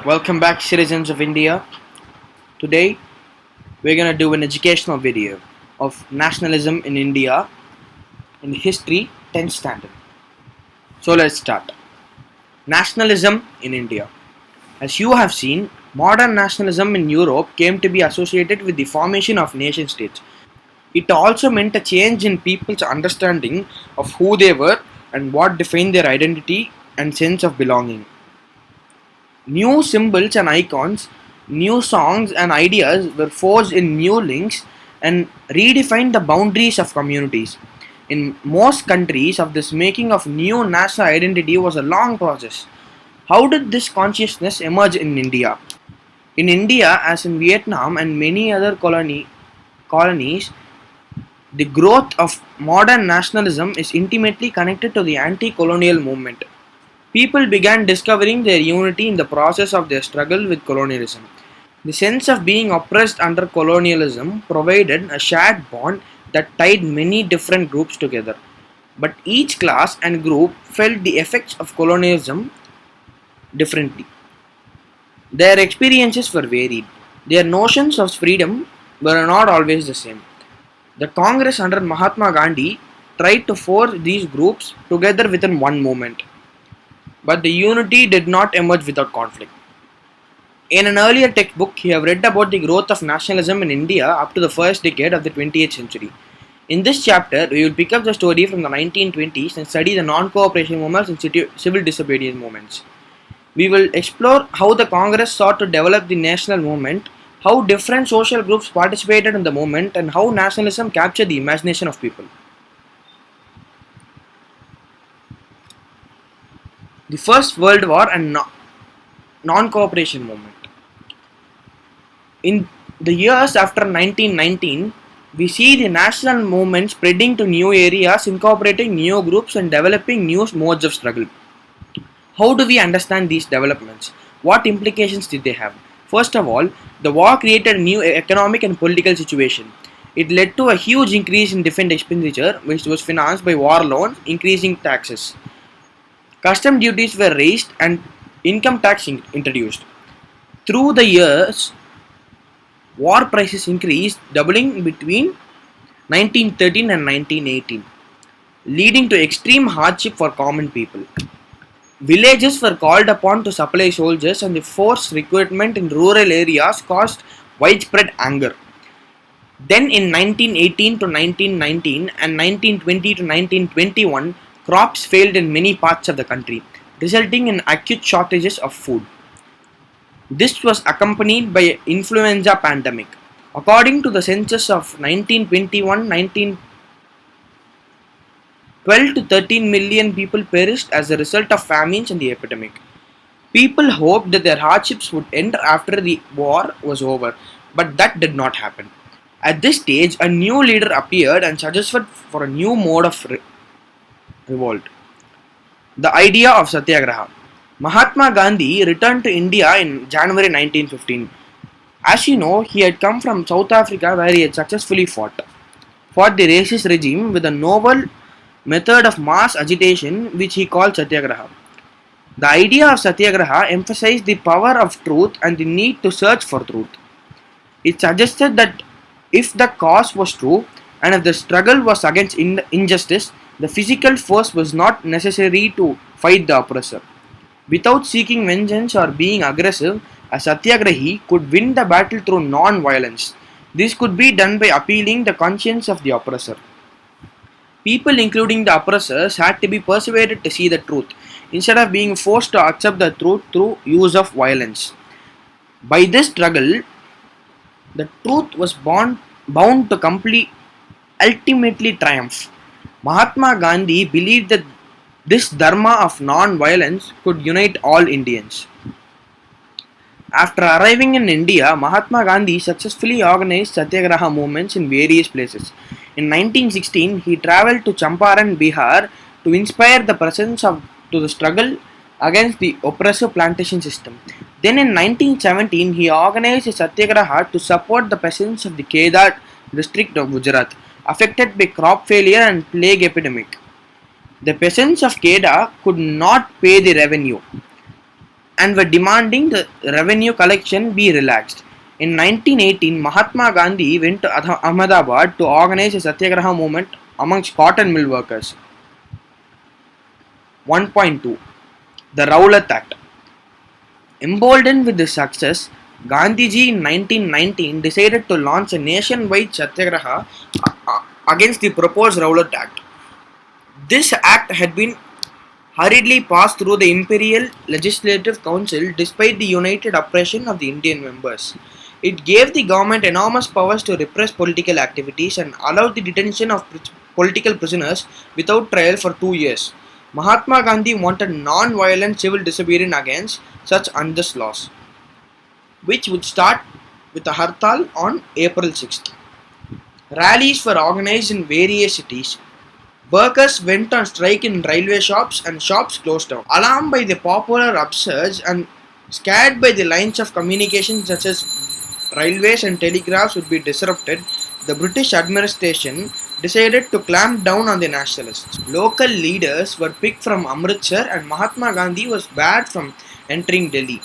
Welcome back, citizens of India. Today, we're going to do an educational video of nationalism in India in history 10th standard. So, let's start. Nationalism in India. As you have seen, modern nationalism in Europe came to be associated with the formation of nation states. It also meant a change in people's understanding of who they were and what defined their identity and sense of belonging. New symbols and icons, new songs and ideas were forged in new links and redefined the boundaries of communities. In most countries, of this making of new national identity was a long process. How did this consciousness emerge in India? In India, as in Vietnam and many other colonies, the growth of modern nationalism is intimately connected to the anti colonial movement. People began discovering their unity in the process of their struggle with colonialism. The sense of being oppressed under colonialism provided a shared bond that tied many different groups together. But each class and group felt the effects of colonialism differently. Their experiences were varied. Their notions of freedom were not always the same. The Congress under Mahatma Gandhi tried to force these groups together within one movement. But the unity did not emerge without conflict. In an earlier textbook, you have read about the growth of nationalism in India up to the first decade of the 20th century. In this chapter, we will pick up the story from the 1920s and study the non-cooperation movements and civil disobedience movements. We will explore how the Congress sought to develop the national movement, how different social groups participated in the movement, and how nationalism captured the imagination of people. The First World War and non-cooperation movement. In the years after 1919, we see the national movement spreading to new areas, incorporating new groups, and developing new modes of struggle. How do we understand these developments? What implications did they have? First of all, the war created a new economic and political situation. It led to a huge increase in defense expenditure, which was financed by war loans, increasing taxes. Custom duties were raised and income tax introduced. Through the years, war prices increased, doubling between 1913 and 1918, leading to extreme hardship for common people. Villages were called upon to supply soldiers, and the forced recruitment in rural areas caused widespread anger. Then, in 1918 to 1919 and 1920 to 1921, crops failed in many parts of the country, resulting in acute shortages of food. This was accompanied by an influenza pandemic. According to the census of 1921, 12 to 13 million people perished as a result of famines and the epidemic. People hoped that their hardships would end after the war was over, but that did not happen. At this stage, a new leader appeared and suggested for a new mode of revolt. The idea of Satyagraha. Mahatma Gandhi returned to India in January 1915. As you know, he had come from South Africa where he had successfully fought the racist regime with a novel method of mass agitation which he called Satyagraha. The idea of Satyagraha emphasized the power of truth and the need to search for truth. It suggested that if the cause was true and if the struggle was against injustice, the physical force was not necessary to fight the oppressor. Without seeking vengeance or being aggressive, a Satyagrahi could win the battle through non-violence. This could be done by appealing the conscience of the oppressor. People, including the oppressors, had to be persuaded to see the truth, instead of being forced to accept the truth through use of violence. By this struggle, the truth was bound to ultimately triumph. Mahatma Gandhi believed that this dharma of non-violence could unite all Indians. After arriving in India, Mahatma Gandhi successfully organized Satyagraha movements in various places. In 1916, he travelled to Champaran, Bihar to inspire the to the struggle against the oppressive plantation system. Then in 1917, he organized a Satyagraha to support the peasants of the Kedar district of Gujarat, affected by crop failure and plague epidemic. The peasants of Kedah could not pay the revenue, and were demanding the revenue collection be relaxed. In 1918, Mahatma Gandhi went to Ahmedabad to organize a satyagraha movement amongst cotton mill workers. 1.2 The Rowlatt Act. Emboldened with this success, Gandhiji in 1919 decided to launch a nationwide satyagraha against the proposed Rowlatt Act. This act had been hurriedly passed through the Imperial Legislative Council despite the united oppression of the Indian members. It gave the government enormous powers to repress political activities and allowed the detention of political prisoners without trial for 2 years. Mahatma Gandhi wanted non-violent civil disobedience against such unjust laws, which would start with a hartal on April 6th. Rallies were organized in various cities. Workers went on strike in railway shops and shops closed down. Alarmed by the popular upsurge and scared by the lines of communication such as railways and telegraphs would be disrupted, the British administration decided to clamp down on the nationalists. Local leaders were picked from Amritsar and Mahatma Gandhi was barred from entering Delhi.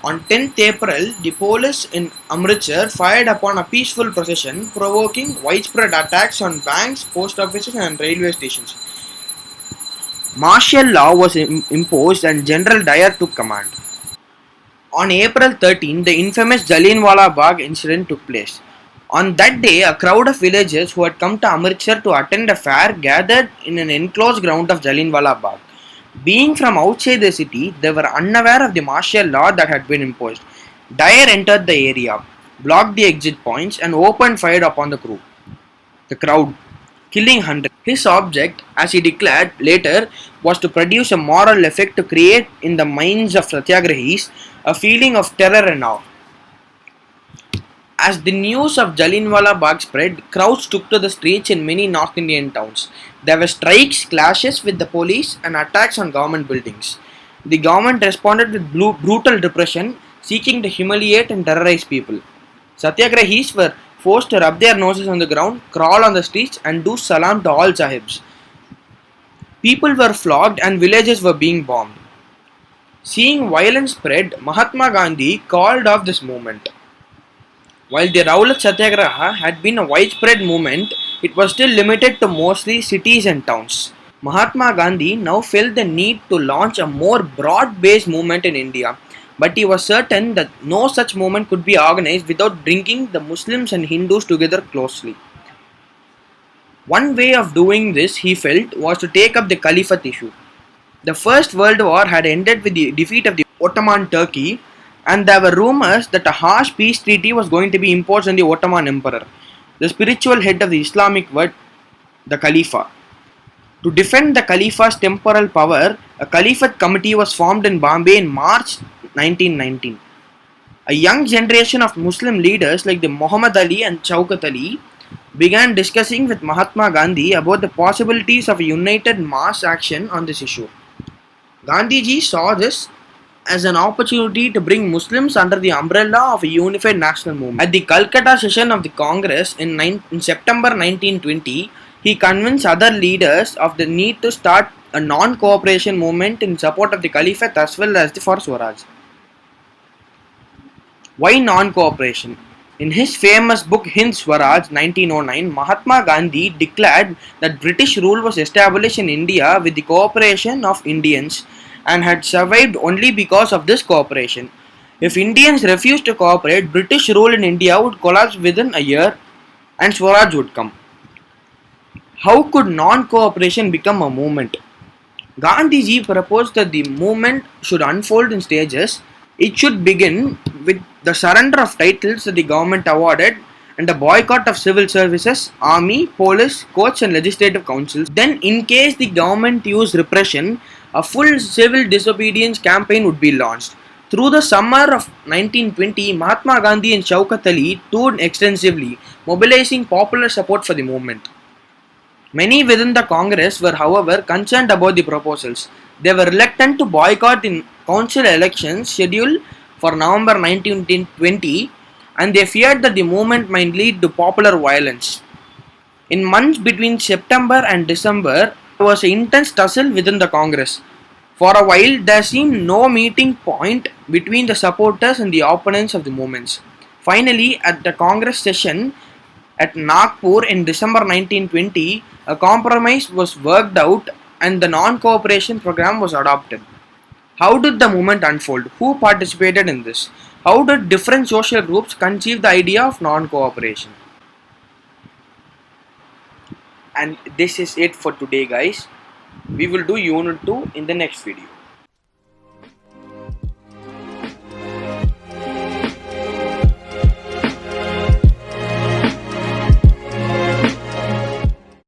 On 10th April, the police in Amritsar fired upon a peaceful procession, provoking widespread attacks on banks, post offices and railway stations. Martial law was imposed and General Dyer took command. On April 13, the infamous Jallianwala Bagh incident took place. On that day, a crowd of villagers who had come to Amritsar to attend a fair gathered in an enclosed ground of Jallianwala Bagh. Being from outside the city, they were unaware of the martial law that had been imposed. Dyer entered the area, blocked the exit points, and opened fire upon the crowd, killing hundreds. His object, as he declared later, was to produce a moral effect to create in the minds of satyagrahis a feeling of terror and awe. As the news of Jallianwala Bagh spread, crowds took to the streets in many North Indian towns. There were strikes, clashes with the police, and attacks on government buildings. The government responded with brutal repression, seeking to humiliate and terrorize people. Satyagrahis were forced to rub their noses on the ground, crawl on the streets, and do salam to all sahibs. People were flogged and villages were being bombed. Seeing violence spread, Mahatma Gandhi called off this movement. While the Rowlatt Satyagraha had been a widespread movement, it was still limited to mostly cities and towns. Mahatma Gandhi now felt the need to launch a more broad-based movement in India, but he was certain that no such movement could be organized without bringing the Muslims and Hindus together closely. One way of doing this, he felt, was to take up the Caliphate issue. The First World War had ended with the defeat of the Ottoman Turkey, and there were rumors that a harsh peace treaty was going to be imposed on the Ottoman Emperor, the spiritual head of the Islamic world, the Khalifa. To defend the Khalifa's temporal power, a Caliphate committee was formed in Bombay in March 1919. A young generation of Muslim leaders like the Muhammad Ali and Shaukat Ali began discussing with Mahatma Gandhi about the possibilities of a united mass action on this issue. Gandhiji saw this as an opportunity to bring Muslims under the umbrella of a unified national movement. At the Calcutta session of the Congress in September 1920, he convinced other leaders of the need to start a non-cooperation movement in support of the Caliphate as well as for Swaraj. Why non-cooperation? In his famous book Hind Swaraj 1909, Mahatma Gandhi declared that British rule was established in India with the cooperation of Indians and had survived only because of this cooperation. If Indians refused to cooperate, British rule in India would collapse within a year and Swaraj would come. How could non-cooperation become a movement? Gandhiji proposed that the movement should unfold in stages. It should begin with the surrender of titles that the government awarded and a boycott of civil services, army, police, courts and legislative councils. Then, in case the government used repression, a full civil disobedience campaign would be launched. Through the summer of 1920, Mahatma Gandhi and Shaukat Ali toured extensively, mobilizing popular support for the movement. Many within the Congress were, however, concerned about the proposals. They were reluctant to boycott the council elections scheduled for November 1920, and they feared that the movement might lead to popular violence. In months between September and December, there was an intense tussle within the Congress. For a while, there seemed no meeting point between the supporters and the opponents of the movements. Finally, at the Congress session at Nagpur in December 1920, a compromise was worked out and the non cooperation program was adopted. How did the movement unfold? Who participated in this? How did different social groups conceive the idea of non cooperation? And this is it for today, guys. We will do Unit 2 in the next video.